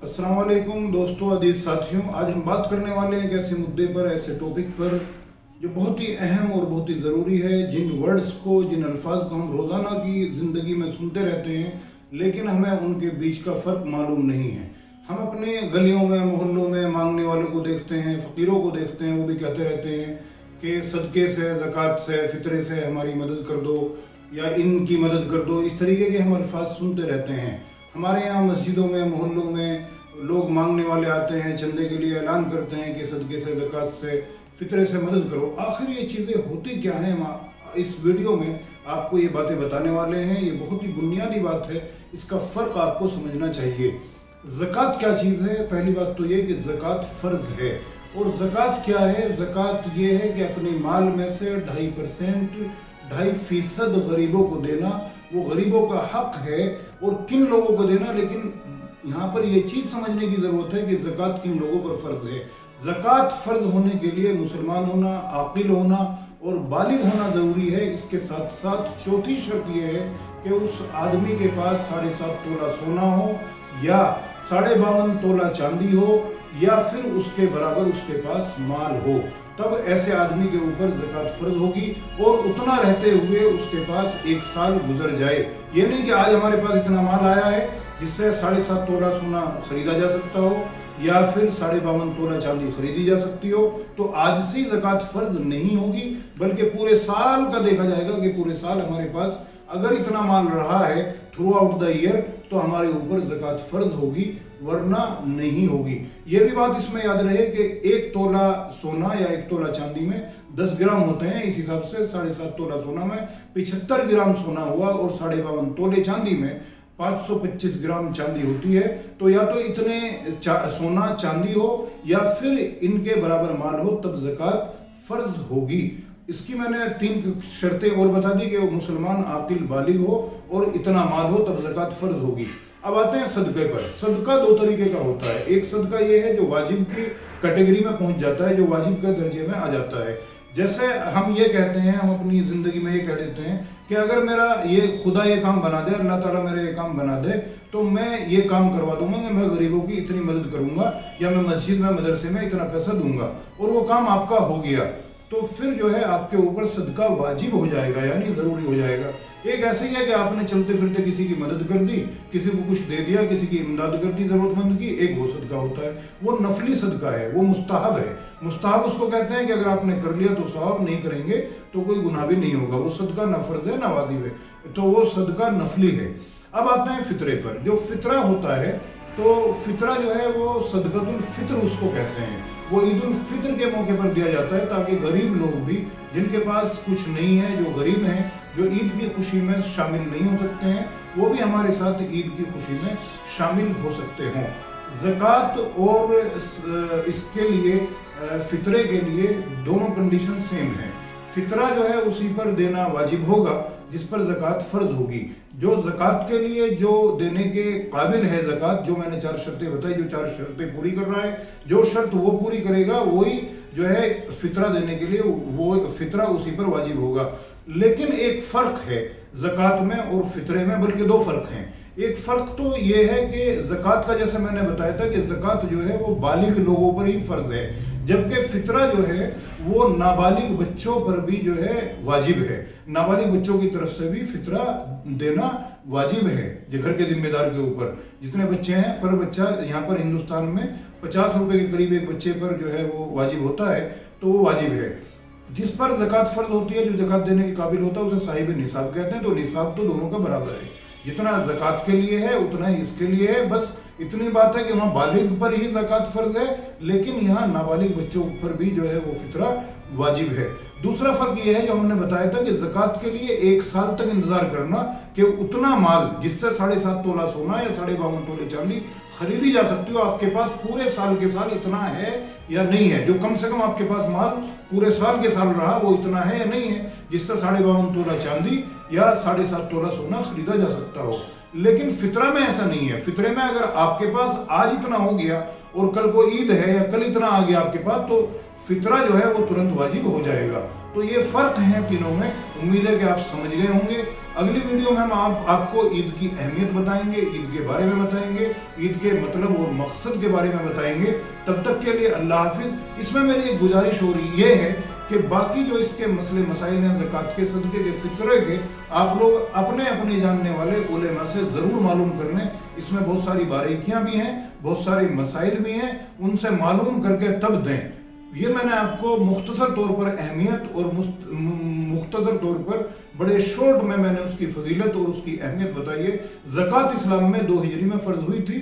अस्सलाम वालेकुम दोस्तों, अजीज साथियों। आज हम बात करने वाले हैं एक ऐसे मुद्दे पर, ऐसे टॉपिक पर जो बहुत ही अहम और बहुत ही ज़रूरी है। जिन वर्ड्स को, जिन अल्फाज को हम रोज़ाना की ज़िंदगी में सुनते रहते हैं, लेकिन हमें उनके बीच का फ़र्क मालूम नहीं है। हम अपने गलियों में, मोहल्लों में मांगने वालों को देखते हैं, फ़कीरों को देखते हैं, वो भी कहते रहते हैं कि सदक़े से, ज़कात से, फ़ितरे से हमारी मदद कर दो या इनकी मदद कर दो। इस तरीके के हम अल्फाज सुनते रहते हैं। हमारे यहाँ मस्जिदों में, मोहल्लों में लोग मांगने वाले आते हैं, चंदे के लिए ऐलान करते हैं कि सदक़े से, ज़कात से, फ़ितरे से मदद करो। आखिर ये चीज़ें होती क्या हैं? इस वीडियो में आपको ये बातें बताने वाले हैं। ये बहुत ही बुनियादी बात है, इसका फ़र्क आपको समझना चाहिए। ज़कात क्या चीज़ है? पहली बात तो ये कि ज़कात फ़र्ज़ है। और ज़कात क्या है? ज़कात ये है कि अपने माल में से 2.5% गरीबों को देना। वो गरीबों का हक है। और किन लोगों को देना? लेकिन यहाँ पर यह चीज़ समझने की ज़रूरत है कि ज़कात किन लोगों पर फ़र्ज़ है। ज़कात फ़र्ज़ होने के लिए मुसलमान होना, आक़िल होना और बालिग होना ज़रूरी है। इसके साथ साथ चौथी शर्त यह है कि उस आदमी के पास 7.5 तोला सोना हो या 52.5 तोला चांदी हो या फिर उसके बराबर उसके पास माल हो, तब ऐसे आदमी के ऊपर ज़कात फ़र्ज़ होगी। और उतना रहते हुए उसके पास 1 साल गुजर जाए। ये नहीं कि आज हमारे पास इतना माल आया है जिससे 7.5 तोला सोना खरीदा जा सकता हो या फिर 52.5 तोला चांदी खरीदी जा सकती हो, तो आज से ही ज़कात फ़र्ज़ नहीं होगी, बल्कि पूरे साल का देखा जाएगा कि पूरे साल हमारे पास अगर इतना माल रहा है थ्रू आउट द ईयर, तो हमारे ऊपर ज़कात फ़र्ज़ होगी, वरना नहीं होगी। ये भी बात इसमें याद रहे कि 1 तोला सोना या 1 तोला चांदी में 10 ग्राम होते हैं। इस हिसाब से 7.5 तोला सोना में 75 ग्राम सोना हुआ और 52.5 तोले चांदी में 525 ग्राम चांदी होती है। तो या तो इतने सोना चांदी हो या फिर इनके बराबर माल हो, तब ज़कात फ़र्ज़ होगी। इसकी मैंने 3 शर्तें और बता दी कि मुसलमान, आक़िल, बालिग हो और इतना माल हो, तब ज़कात फ़र्ज़ होगी। अब आते हैं सदक़े पर। सदका 2 तरीके का होता है। एक सदका ये है जो वाजिब की कैटेगरी में पहुंच जाता है, जो वाजिब के दर्जे में आ जाता है। जैसे हम ये कहते हैं, हम अपनी ज़िंदगी में ये कह देते हैं कि अगर मेरा ये खुदा ये काम बना दे, अल्लाह ताला मेरा ये काम बना दे, तो मैं ये काम करवा दूंगा कि मैं गरीबों की इतनी मदद करूंगा या मैं मस्जिद में, मदरसे में इतना पैसा दूंगा, और वो काम आपका हो गया, तो फिर जो है आपके ऊपर सदका वाजिब हो जाएगा, यानी ज़रूरी हो जाएगा। एक ऐसे ही है कि आपने चलते फिरते किसी की मदद कर दी, किसी को कुछ दे दिया, किसी की इमदाद कर दी ज़रूरतमंद की, एक वो सदका होता है। वो नफली सदका है, वो मुस्तहब है। मुस्तहब उसको कहते हैं कि अगर आपने कर लिया तो सवाब, नहीं करेंगे तो कोई गुनाह भी नहीं होगा। वो सदका न फ़र्ज़ है, न वाजिब है, तो वो सदका नफली है। अब आते हैं फ़ितरे पर। जो फ़ितरा होता है, तो फ़ितरा जो है वो सदक़तुल फ़ित्र उसको कहते हैं। वो ईद उल फित्र के मौके पर दिया जाता है, ताकि गरीब लोग भी, जिनके पास कुछ नहीं है, जो गरीब हैं, जो ईद की खुशी में शामिल नहीं हो सकते हैं, वो भी हमारे साथ ईद की खुशी में शामिल हो सकते हों। ज़कात और इसके लिए, फ़ितरे के लिए दोनों कंडीशन सेम है। फ़ितरा जो है उसी पर देना वाजिब होगा जिस पर ज़कात फ़र्ज़ होगी। जो ज़कात के लिए जो देने के काबिल है ज़कात, जो मैंने 4 शर्तें बताई, जो 4 शर्तें पूरी कर रहा है, जो शर्त वो पूरी करेगा, वही जो है फ़ितरा देने के लिए वो फ़ितरा उसी पर वाजिब होगा। लेकिन एक फ़र्क है ज़कात में और फ़ितरे में, बल्कि 2 फ़र्क हैं। एक फ़र्क तो ये है कि ज़कात का, जैसे मैंने बताया था कि ज़कात जो है वो बालिग लोगों पर ही फ़र्ज़ है, जबकि फ़ितरा जो है वो नाबालिग बच्चों पर भी जो है वाजिब है। नाबालिग बच्चों की तरफ से भी फ़ितरा देना वाजिब है, जो घर के जिम्मेदार के ऊपर। जितने बच्चे हैं पर बच्चा, यहाँ पर हिंदुस्तान में 50 रुपए के करीब एक बच्चे पर जो है वो वाजिब होता है, तो वो वाजिब है। जिस पर ज़कात फ़र्ज़ होती है, जो ज़कात देने के काबिल होता है, उसे साहिब निसाब कहते हैं। तो निसाब तो दोनों का बराबर है, जितना ज़कात के लिए है उतना ही इसके लिए है। बस इतनी बात है कि वहाँ बालिग पर ही ज़कात फ़र्ज़ है, लेकिन यहाँ नाबालिग बच्चों पर भी जो है वो फ़ितरा वाजिब है। दूसरा फ़र्क ये है, जो हमने बताया था कि ज़कात के लिए 1 साल तक इंतज़ार करना कि उतना माल जिससे 7.5 तोला सोना या 52.5 तोले चांदी खरीदी जा सकती हो, आपके पास पूरे साल के साल इतना है या नहीं है। जो कम से कम आपके पास माल पूरे साल के साल रहा, वो इतना है या नहीं है जिससे 52.5 तोला चांदी या 7.5 तोला सोना खरीदा जा सकता हो। लेकिन फ़ितरा में ऐसा नहीं है। फ़ितरे में अगर आपके पास आज इतना हो गया और कल को ईद है या कल इतना आ गया आपके पास, तो फ़ितरा जो है वो तुरंत वाजिब हो जाएगा। तो ये फ़र्क है तीनों में। उम्मीद है कि आप समझ गए होंगे। अगली वीडियो में हम आपको ईद की अहमियत बताएंगे, ईद के बारे में बताएंगे, ईद के मतलब और मकसद के बारे में बताएंगे। तब तक के लिए अल्लाह हाफिज। इसमें मेरी एक गुजारिश हो रही ये है कि बाकी जो इसके मसले मसाइल हैं ज़कात के, सदक़े के, फितरे के, आप लोग अपने अपने जानने वाले उलेमा से ज़रूर मालूम कर लें। इसमें बहुत सारी बारीकियां भी हैं, बहुत सारे मसाइल भी हैं, उनसे मालूम करके तब दें। ये मैंने आपको मुख्तसर तौर पर अहमियत और मुख्तसर तौर पर बड़े शॉर्ट में मैंने उसकी फजीलत और उसकी अहमियत बताई है। ज़कात इस्लाम में 2 हिजरी में फ़र्ज हुई थी।